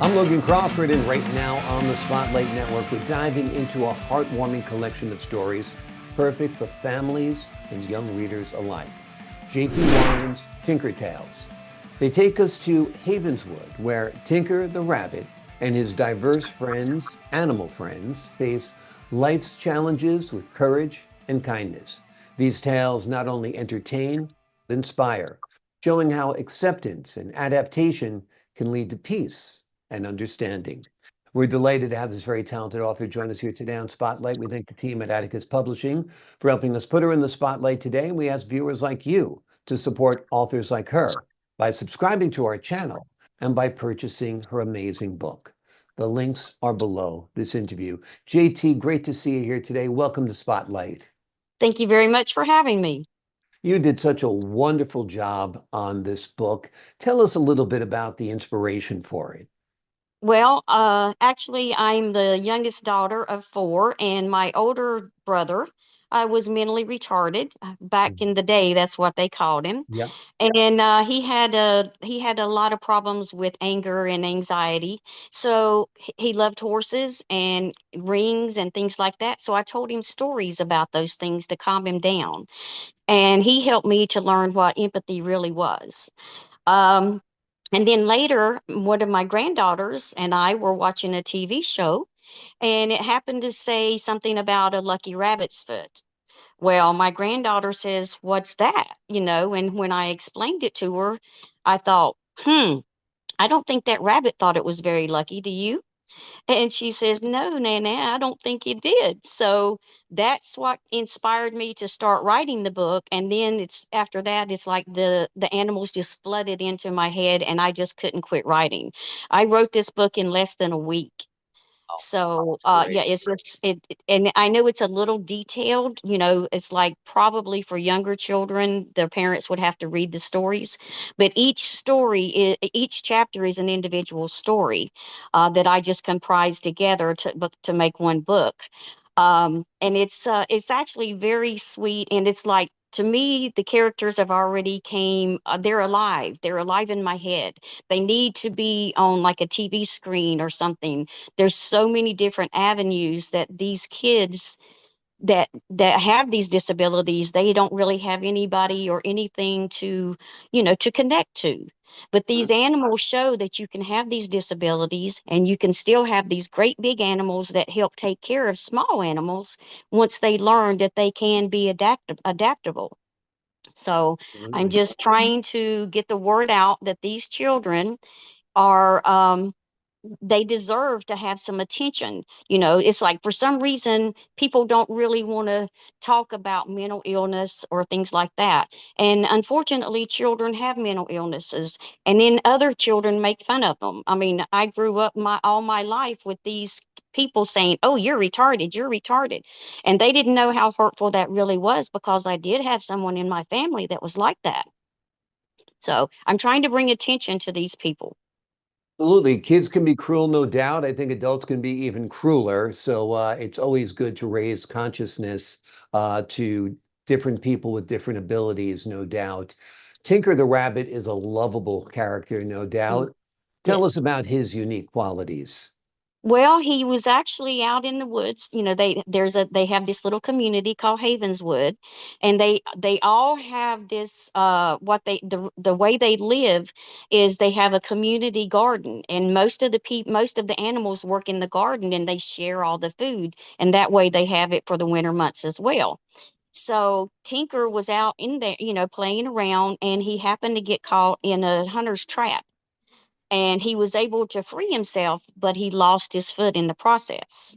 I'm Logan Crawford, and right now on the Spotlight Network, we're diving into a heartwarming collection of stories perfect for families and young readers alike. J.T. Warren's Tinker Tales. They take us to Havenswood, where Tinker the Rabbit and his diverse friends, animal friends, face life's challenges with courage and kindness. These tales not only entertain, but inspire, showing how acceptance and adaptation can lead to peace and understanding. We're delighted to have this very talented author join us here today on Spotlight. We thank the team at Atticus Publishing for helping us put her in the spotlight today. And we ask viewers like you to support authors like her by subscribing to our channel and by purchasing her amazing book. The links are below this interview. JT, great to see you here today. Welcome to Spotlight. Thank you very much for having me. You did such a wonderful job on this book. Tell us a little bit about the inspiration for it. Well, actually, I'm the youngest daughter of four, and my older brother was mentally retarded. Back in Mhm. the day, that's what they called him. Yep. And he had a lot of problems with anger and anxiety. So he loved horses and rings and things like that. So I told him stories about those things to calm him down, and he helped me to learn what empathy really was. Um, And then later, one of my granddaughters and I were watching a TV show, and it happened to say something about a lucky rabbit's foot. Well, my granddaughter says, "What's that?" And when I explained it to her, I thought, I don't think that rabbit thought it was very lucky. Do you? And she says, "No, Nana, I don't think it did." So that's what inspired me to start writing the book. And then it's after that, it's like the animals just flooded into my head, and I just couldn't quit writing. I wrote this book in less than a week. So, yeah, Great. it's just and I know it's a little detailed. It's like probably for younger children, their parents would have to read the stories, but each chapter is an individual story that I just comprised together to make one book. And it's actually very sweet, and it's like, to me, the characters have already came. They're alive. They're alive in my head. They need to be on like a TV screen or something. There's so many different avenues that these kids that have these disabilities, they don't really have anybody or anything to connect to. But these animals show that you can have these disabilities and you can still have these great big animals that help take care of small animals once they learn that they can be adaptable. So I'm Absolutely. just trying to get the word out that these children are they deserve to have some attention. It's like, for some reason, people don't really want to talk about mental illness or things like that. And unfortunately, children have mental illnesses, and then other children make fun of them. I mean, I grew up all my life with these people saying, "Oh, you're retarded, you're retarded." And they didn't know how hurtful that really was, because I did have someone in my family that was like that. So I'm trying to bring attention to these people. Absolutely. Kids can be cruel, no doubt. I think adults can be even crueler. So it's always good to raise consciousness to different people with different abilities, no doubt. Tinker the Rabbit is a lovable character, no Mm. doubt. Tell Yes. us about his unique qualities. Well, he was actually out in the woods. They have this little community called Havenswood, and they all have this what they the way they live is they have a community garden, and most of the animals work in the garden, and they share all the food, and that way they have it for the winter months as well. So Tinker was out in there, playing around, and he happened to get caught in a hunter's trap, and he was able to free himself, but he lost his foot in the process.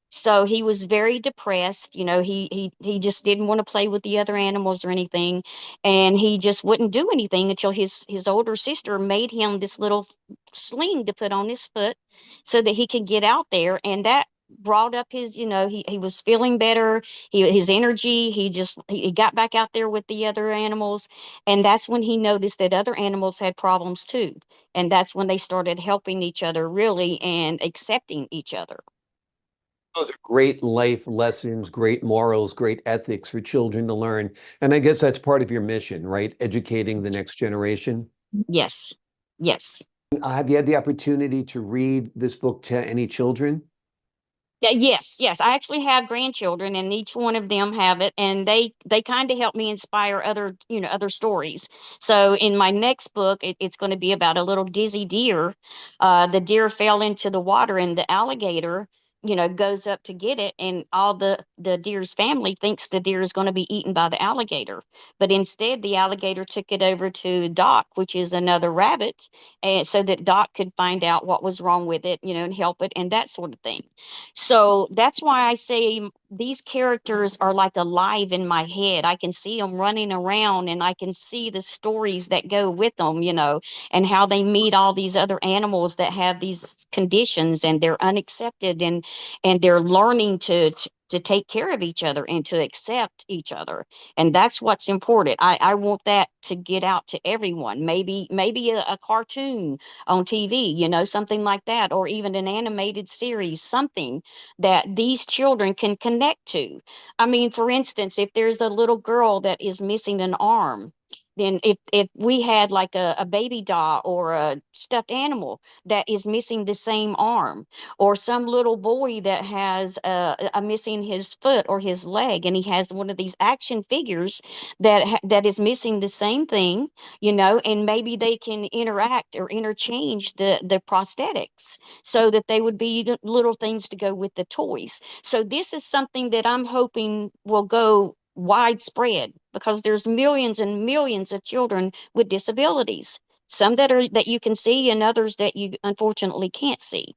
So he was very depressed. He just didn't want to play with the other animals or anything, and he just wouldn't do anything until his older sister made him this little sling to put on his foot so that he could get out there, and that brought up he was feeling better. His energy, he got back out there with the other animals, and that's when he noticed that other animals had problems too, and that's when they started helping each other really and accepting each other. Those are great life lessons, great morals, great ethics for children to learn. And I guess that's part of your mission, right? Educating the next generation. Yes. Yes. Have you had the opportunity to read this book to any children? Yeah, yes, yes. I actually have grandchildren, and each one of them have it, and they kind of help me inspire other, other stories. So in my next book, it's going to be about a little dizzy deer. The deer fell into the water, and the alligator, goes up to get it, and all the deer's family thinks the deer is going to be eaten by the alligator, but instead the alligator took it over to Doc, which is another rabbit, and so that Doc could find out what was wrong with it, and help it and that sort of thing. So that's why I say these characters are like alive in my head. I can see them running around and I can see the stories that go with them, and how they meet all these other animals that have these conditions and they're unaccepted, and they're learning to take care of each other and to accept each other. And that's what's important. I want that to get out to everyone. Maybe a cartoon on TV, something like that, or even an animated series, something that these children can connect to. I mean, for instance, if there's a little girl that is missing an arm, then if we had like a baby doll or a stuffed animal that is missing the same arm, or some little boy that has a missing his foot or his leg, and he has one of these action figures that is missing the same thing, and maybe they can interact or interchange the prosthetics so that they would be little things to go with the toys. So this is something that I'm hoping will go widespread, because there's millions and millions of children with disabilities, some that you can see and others that you unfortunately can't see.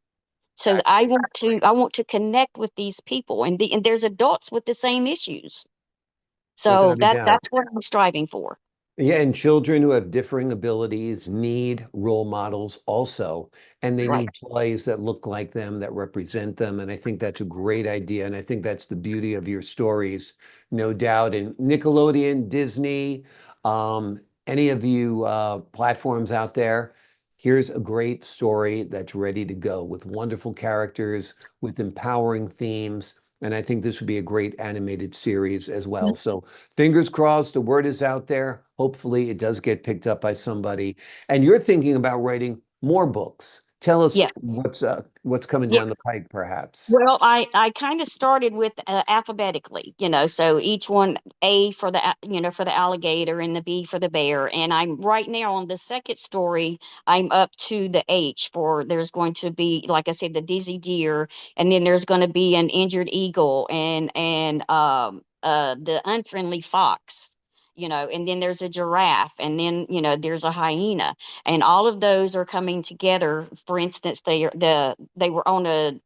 So I want to connect with these people, and there's adults with the same issues. So Without a doubt. that's what I'm striving for. Yeah, and children who have differing abilities need role models also, and they Right. need toys that look like them, that represent them. And I think that's a great idea. And I think that's the beauty of your stories, no doubt. And Nickelodeon, Disney, any of you platforms out there, here's a great story that's ready to go with wonderful characters, with empowering themes. And I think this would be a great animated series as well. So fingers crossed, the word is out there. Hopefully, it does get picked up by somebody. And you're thinking about writing more books. Tell us Yeah. what's coming Yeah. down the pike, perhaps. Well, I kind of started with alphabetically, so each one, A for for the alligator, and the B for the bear. And I'm right now on the second story. I'm up to the H for there's going to be, like I said, the dizzy deer, and then there's going to be an injured eagle, and the unfriendly fox. And then there's a giraffe, and then there's a hyena, and all of those are coming together. For instance, they were on a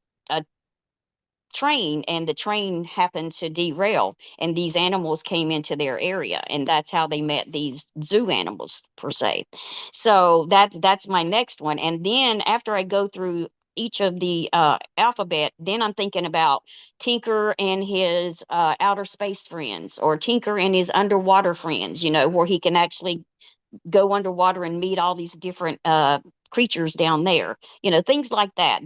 train, and the train happened to derail, and these animals came into their area, and that's how they met these zoo animals per se. So that's my next one. And then after I go through each of the alphabet, then I'm thinking about Tinker and his outer space friends, or Tinker and his underwater friends, where he can actually go underwater and meet all these different creatures down there, things like that.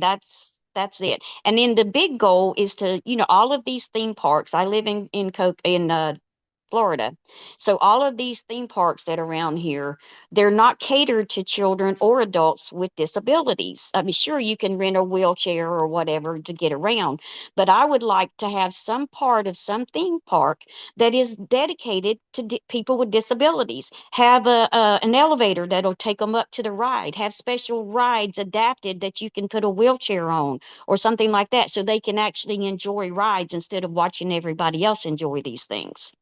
That's it. And then the big goal is to, all of these theme parks. I live in Florida. So all of these theme parks that are around here, they're not catered to children or adults with disabilities. I mean, sure, you can rent a wheelchair or whatever to get around, but I would like to have some part of some theme park that is dedicated to people with disabilities. Have an elevator that'll take them up to the ride. Have special rides adapted that you can put a wheelchair on, or something like that, so they can actually enjoy rides instead of watching everybody else enjoy these things.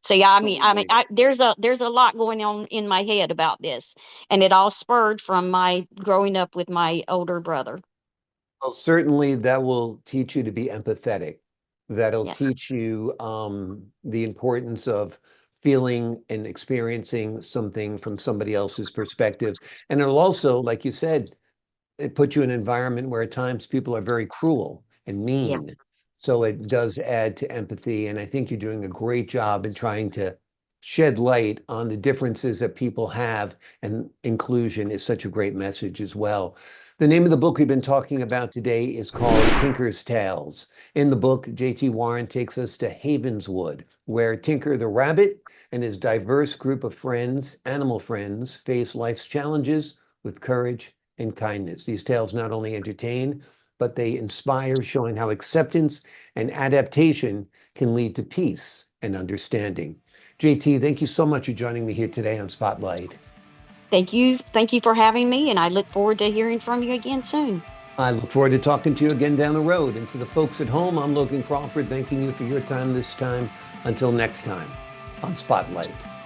So yeah, Absolutely. there's a lot going on in my head about this, and it all spurred from my growing up with my older brother. Well, certainly that will teach you to be empathetic. That'll Yeah, teach you the importance of feeling and experiencing something from somebody else's perspective. And it'll also, like you said, it puts you in an environment where at times people are very cruel and yeah, mean. So it does add to empathy. And I think you're doing a great job in trying to shed light on the differences that people have. And inclusion is such a great message as well. The name of the book we've been talking about today is called Tinker's Tales. In the book, J.T. Warren takes us to Havenswood, where Tinker the Rabbit and his diverse group of friends, animal friends, face life's challenges with courage and kindness. These tales not only entertain, but they inspire, showing how acceptance and adaptation can lead to peace and understanding. JT, thank you so much for joining me here today on Spotlight. Thank you. Thank you for having me, and I look forward to hearing from you again soon. I look forward to talking to you again down the road. And to the folks at home, I'm Logan Crawford, thanking you for your time this time. Until next time on Spotlight.